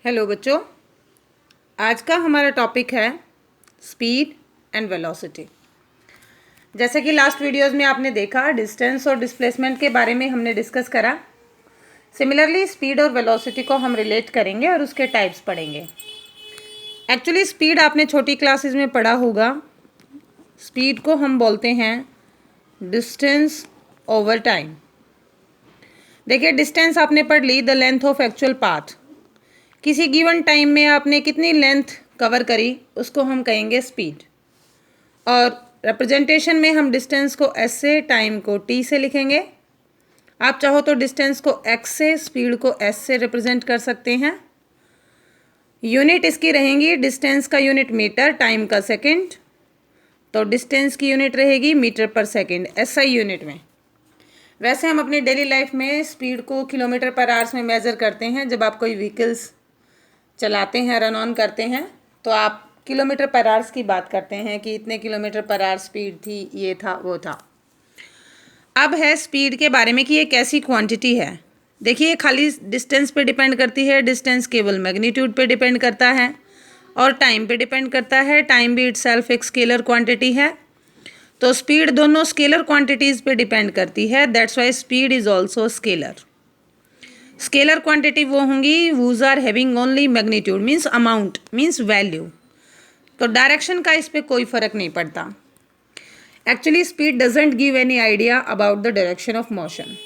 Hello बच्चों, आज का हमारा टॉपिक है स्पीड एंड वेलोसिटी। जैसे कि लास्ट वीडियोस में आपने देखा, डिस्टेंस और डिस्प्लेसमेंट के बारे में हमने डिस्कस करा। सिमिलरली स्पीड और वेलोसिटी को हम रिलेट करेंगे और उसके टाइप्स पढ़ेंगे। एक्चुअली स्पीड आपने छोटी क्लासेस में पढ़ा होगा। स्पीड को हम बोलते हैं डिस्टेंस ओवर टाइम। देखिए, डिस्टेंस आपने पढ़ ली, the length of actual path. किसी गिवन टाइम में आपने कितनी लेंथ कवर करी उसको हम कहेंगे स्पीड। और रिप्रेजेंटेशन में हम डिस्टेंस को एस से, टाइम को टी से लिखेंगे। आप चाहो तो डिस्टेंस को एक्स से, स्पीड को एस से रिप्रेजेंट कर सकते हैं। यूनिट इसकी रहेंगी, डिस्टेंस का यूनिट मीटर, टाइम का सेकंड। तो डिस्टेंस की यूनिट रहेगी मीटर पर सेकंड, एसआई यूनिट में। वैसे हम अपनी डेली लाइफ में स्पीड को किलोमीटर पर आवर्स में मेजर करते हैं। जब आप कोई व्हीकल्स चलाते हैं, रन ऑन करते हैं, तो आप किलोमीटर पर आवर्स की बात करते हैं कि इतने किलोमीटर पर आवर स्पीड थी, ये था, वो था। अब है स्पीड के बारे में कि ये कैसी क्वांटिटी है। देखिए, ये खाली डिस्टेंस पे डिपेंड करती है। डिस्टेंस केवल मैग्नीट्यूड पे डिपेंड करता है और टाइम पे डिपेंड करता है। टाइम भी इटसेल्फ एक स्केलर क्वांटिटी है। तो स्पीड दोनों स्केलर क्वांटिटीज़ पे डिपेंड करती है। That's why speed is also scalar. Scalar quantity वो होंगी whose are having only magnitude, means amount, means value. तो डायरेक्शन का इस पर कोई फर्क नहीं पड़ता। Actually speed doesn't give any idea about the direction of motion.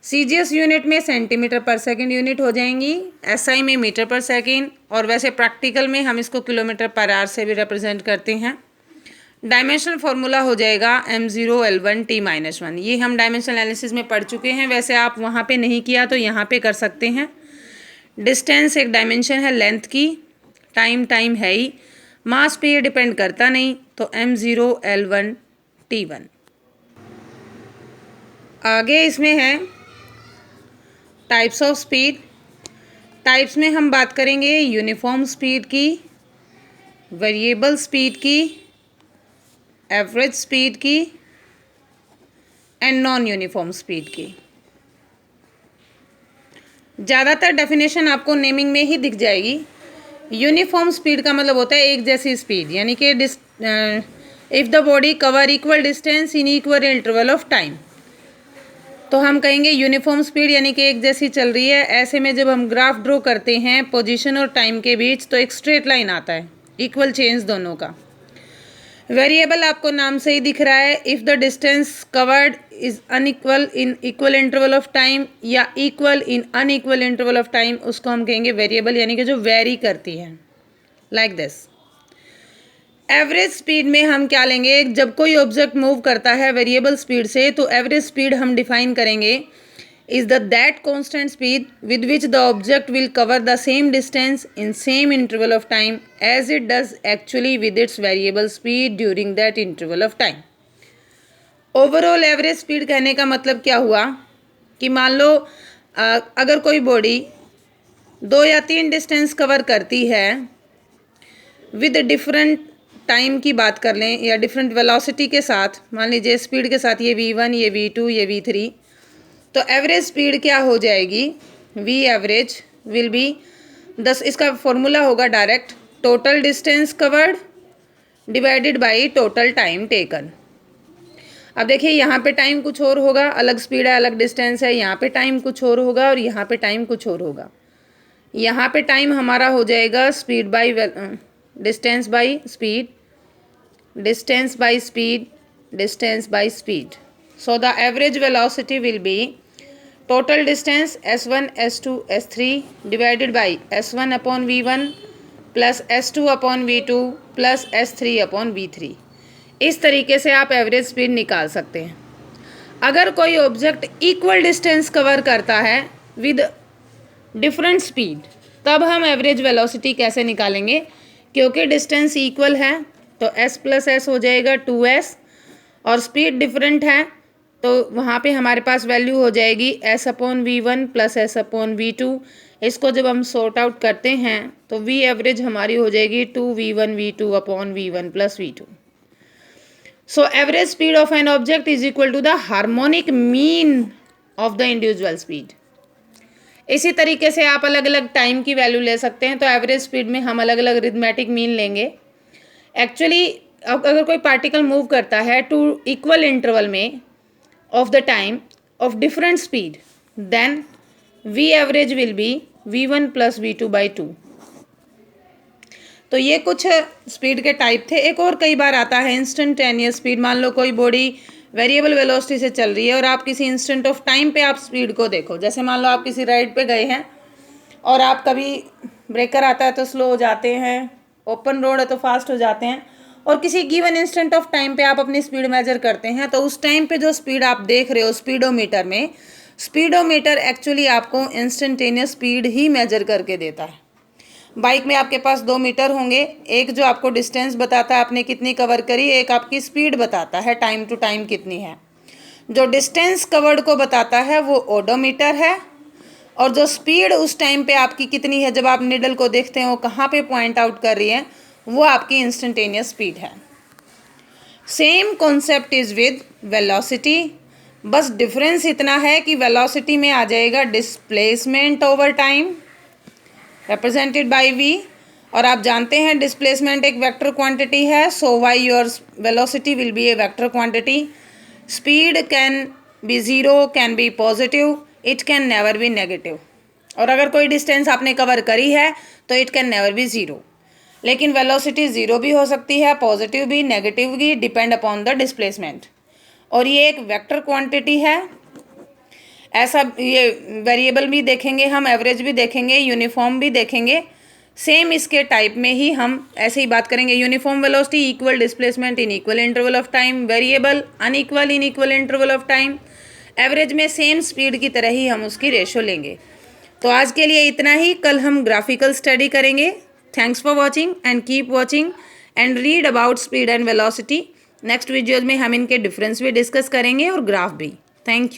CGS unit में सेंटीमीटर पर सेकंड यूनिट हो जाएंगी, एसआई में मीटर पर सेकंड, और वैसे प्रैक्टिकल में हम इसको किलोमीटर पर आवर से भी रिप्रेजेंट करते हैं। डायमेंशनल फार्मूला हो जाएगा m0l1t-1। ये हम डायमेंशनल एनालिसिस में पढ़ चुके हैं। वैसे आप वहाँ पे नहीं किया तो यहाँ पे कर सकते हैं। डिस्टेंस एक डायमेंशन है लेंथ की, टाइम है ही, मास पे ये डिपेंड करता नहीं, तो m0l1t1। आगे इसमें है टाइप्स ऑफ स्पीड। टाइप्स में हम बात करेंगे यूनिफॉर्म स्पीड की, वेरिएबल स्पीड की, एवरेज स्पीड की एंड नॉन यूनिफॉर्म स्पीड की। ज़्यादातर डेफिनेशन आपको नेमिंग में ही दिख जाएगी। यूनिफॉर्म स्पीड का मतलब होता है एक जैसी स्पीड, यानी कि if the body cover equal distance in equal interval of time, तो हम कहेंगे यूनिफॉर्म स्पीड, यानी कि एक जैसी चल रही है। ऐसे में जब हम ग्राफ ड्रॉ करते हैं पोजीशन और टाइम के बीच, तो एक स्ट्रेट लाइन आता है, इक्वल चेंज दोनों का। वेरिएबल आपको नाम से ही दिख रहा है। If the distance covered is unequal in equal interval of time या equal in unequal interval of time, उसको हम कहेंगे वेरिएबल, यानी कि जो वेरी करती है, लाइक दिस। एवरेज स्पीड में हम क्या लेंगे, जब कोई ऑब्जेक्ट मूव करता है वेरिएबल स्पीड से, तो एवरेज स्पीड हम डिफाइन करेंगे is the that constant speed with which the object will cover the same distance in same interval of time as it does actually with its variable speed during that interval of time। Overall average speed कहने का मतलब क्या हुआ कि मान लो अगर कोई body 2 या 3 डिस्टेंस कवर करती है विद डिफरेंट टाइम की बात कर लें या डिफरेंट वेलोसिटी के साथ, मान लीजिए स्पीड के साथ ये v1, ये v2, ये v3, तो एवरेज स्पीड क्या हो जाएगी, वी एवरेज विल बी 10, इसका फॉर्मूला होगा direct, total distance covered divided by total time taken. अब देखिए, यहाँ पे टाइम कुछ और होगा, अलग स्पीड है, अलग डिस्टेंस है, यहाँ पे टाइम कुछ और होगा और यहाँ पे टाइम कुछ और होगा। यहाँ पे टाइम हमारा हो जाएगा speed by distance by speed, distance by speed, distance by speed. So the average velocity will B total distance s1 s2 s3 divided by s1 upon v1 plus s2 upon v2 plus s3 upon v3। इस तरीके से आप average speed निकाल सकते हैं। अगर कोई object equal distance cover करता है विद डिफरेंट स्पीड, तब हम एवरेज वेलोसिटी कैसे निकालेंगे, क्योंकि डिस्टेंस इक्वल है तो s प्लस एस हो जाएगा 2s, और स्पीड डिफरेंट है तो वहाँ पे हमारे पास वैल्यू हो जाएगी s upon v1 plus s upon v2। इसको जब हम सॉर्ट आउट करते हैं तो v एवरेज हमारी हो जाएगी 2v1 v2 upon v1 plus v2। So average speed of an object is equal to the harmonic mean of the individual speed. इसी तरीके से आप अलग अलग टाइम की वैल्यू ले सकते हैं। तो एवरेज स्पीड में हम अलग अलग रिथमेटिक मीन लेंगे। एक्चुअली अगर कोई पार्टिकल मूव करता है टू इक्वल इंटरवल में of the time of different speed, then we average will be v1 plus v2 by 2। तो ये कुछ स्पीड के टाइप थे। एक और कई बार आता है इंस्टेंटेनियस स्पीड। मान लो कोई बॉडी वेरिएबल वेलोसिटी से चल रही है और आप किसी इंस्टेंट ऑफ टाइम पे आप स्पीड को देखो। जैसे मान लो आप किसी राइड पे गए हैं और आप कभी ब्रेकर आता है तो स्लो हो जाते हैं, ओपन रोड है तो फास्ट हो जाते हैं, और किसी गिवन इंस्टेंट ऑफ टाइम पे आप अपनी स्पीड मेजर करते हैं। तो उस टाइम पे जो स्पीड आप देख रहे हो स्पीडोमीटर में, स्पीडोमीटर एक्चुअली आपको इंस्टेंटेनियस स्पीड ही मेजर करके देता है। बाइक में आपके पास 2 मीटर होंगे, एक जो आपको डिस्टेंस बताता है आपने कितनी कवर करी, एक आपकी स्पीड बताता है टाइम टू टाइम कितनी है। जो डिस्टेंस कवर्ड को बताता है वो ओडोमीटर है, और जो स्पीड उस टाइम पे आपकी कितनी है जब आप निडल को देखते हैं वो कहाँ पे पॉइंट आउट कर रही है, वो आपकी इंस्टेंटेनियस स्पीड है। Same concept is with velocity, बस डिफरेंस इतना है कि वेलोसिटी में आ जाएगा displacement over time represented by v, और आप जानते हैं डिस्प्लेसमेंट एक वेक्टर क्वांटिटी है, so why your velocity will be a vector quantity. Speed can be zero, can be positive, it can never be negative. और अगर कोई डिस्टेंस आपने कवर करी है तो it can never be zero. लेकिन वेलोसिटी ज़ीरो भी हो सकती है, पॉजिटिव भी, नेगेटिव भी, डिपेंड अपॉन द डिस्प्लेसमेंट। और ये एक वेक्टर क्वांटिटी है। ऐसा ये वेरिएबल भी देखेंगे हम, एवरेज भी देखेंगे, यूनिफॉर्म भी देखेंगे। सेम इसके टाइप में ही हम ऐसे ही बात करेंगे। Uniform velocity equal displacement in equal interval of time, variable unequal in equal interval of time. Average में सेम स्पीड की तरह ही हम उसकी रेशो लेंगे। तो आज के लिए इतना ही, कल हम ग्राफिकल स्टडी करेंगे। Thanks for watching and keep watching and read about speed and velocity. Next videos में हम इनके डिफरेंस भी डिस्कस करेंगे और ग्राफ भी। Thank you.